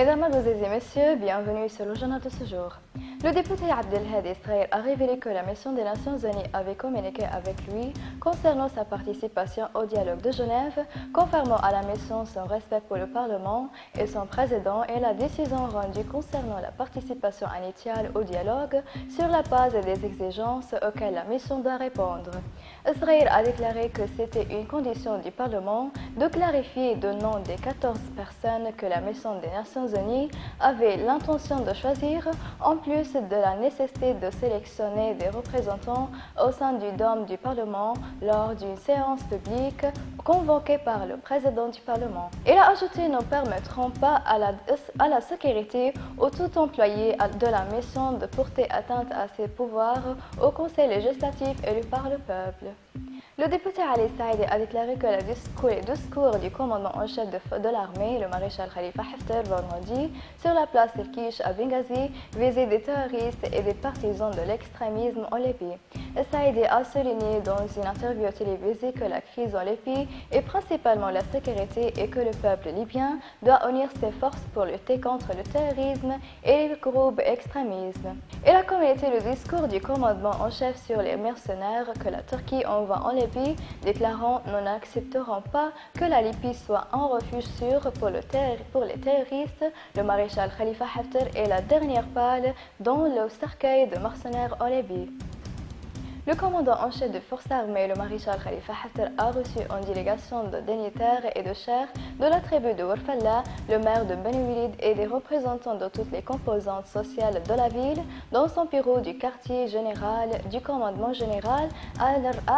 Mesdames, Mademoiselles et Messieurs, bienvenue sur le journal de ce jour. Le député Abdelhadi Israël a révélé que la mission des Nations Unies avait communiqué avec lui concernant sa participation au dialogue de Genève, conformément à la mission son respect pour le Parlement et son président et la décision rendue concernant la participation initiale au dialogue sur la base des exigences auxquelles la mission doit répondre. Israël a déclaré que c'était une condition du Parlement de clarifier le nom des 14 personnes que la mission des Nations Unies avait l'intention de choisir, en plus de la nécessité de sélectionner des représentants au sein du dôme du Parlement lors d'une séance publique convoquée par le président du Parlement. Il a ajouté: ne permettront pas à la sécurité ou tout employé de la mission de porter atteinte à ses pouvoirs au Conseil législatif élu par le peuple. Le député Ali Saïdi a déclaré que le discours du commandant en chef de l'armée, le maréchal Khalifa Haftar, vendredi, sur la place El-Kish à Benghazi, visait des terroristes et des partisans de l'extrémisme en Libye. Saïdi a souligné dans une interview télévisée que la crise en Libye est principalement la sécurité et que le peuple libyen doit unir ses forces pour lutter contre le terrorisme et les groupes extrémistes. Il a commenté le discours du commandant en chef sur les mercenaires que la Turquie envoie en Libye, déclarant: nous n'accepterons pas que la Libye soit un refuge sûr pour les terroristes. Le maréchal Khalifa Haftar est la dernière palle dans le cercueil de mercenaires en Libye. Le commandant en chef des forces armées, le maréchal Khalifa Haftar, a reçu une délégation de dignitaires et de chefs de la tribu de Warfalla, le maire de Beni Walid et des représentants de toutes les composantes sociales de la ville dans son bureau du quartier général du commandement général à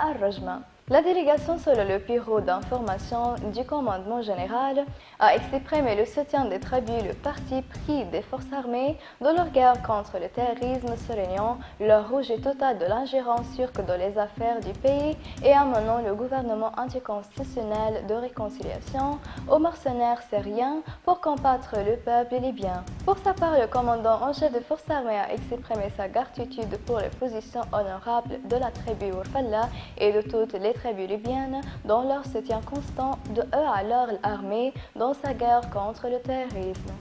Al-Rajma. La délégation, selon le bureau d'information du commandement général, a exprimé le soutien des tribus, le parti pris des forces armées dans leur guerre contre le terrorisme, soulignant leur rejet total de l'ingérence turque dans les affaires du pays et amenant le gouvernement anticonstitutionnel de réconciliation aux mercenaires syriens pour combattre le peuple libyen. Pour sa part, le commandant en chef des forces armées a exprimé sa gratitude pour les positions honorables de la tribu Warfalla et de toutes les tribus libyennes dans leur soutien constant de eux à leur armée dans sa guerre contre le terrorisme.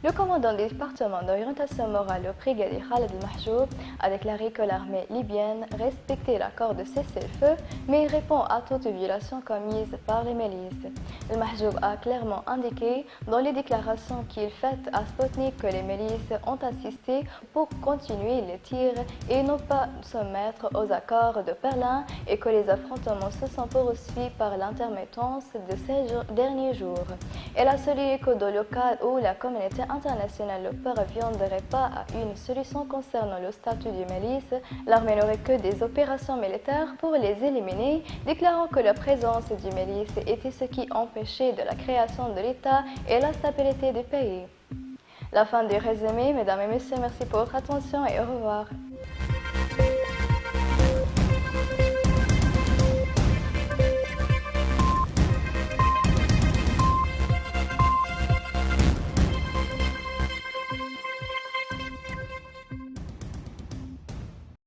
Le commandant du département d'orientation morale, le brigadier Khaled El-Mahjoub, a déclaré que l'armée libyenne respectait l'accord de cessez-le-feu, mais répond à toute violation commise par les milices. El-Mahjoub a clairement indiqué dans les déclarations qu'il fait à Sputnik que les milices ont assisté pour continuer les tirs et ne pas se mettre aux accords de Berlin et que les affrontements se sont poursuivis par l'intermittence de ces derniers jours. Elle a souligné que dans le cas où la communauté internationale ne parviendrait pas à une solution concernant le statut des milices, l'armée n'aurait que des opérations militaires pour les éliminer, déclarant que la présence du milice était ce qui empêchait de la création de l'État et la stabilité du pays. La fin du résumé, mesdames et messieurs, merci pour votre attention et au revoir.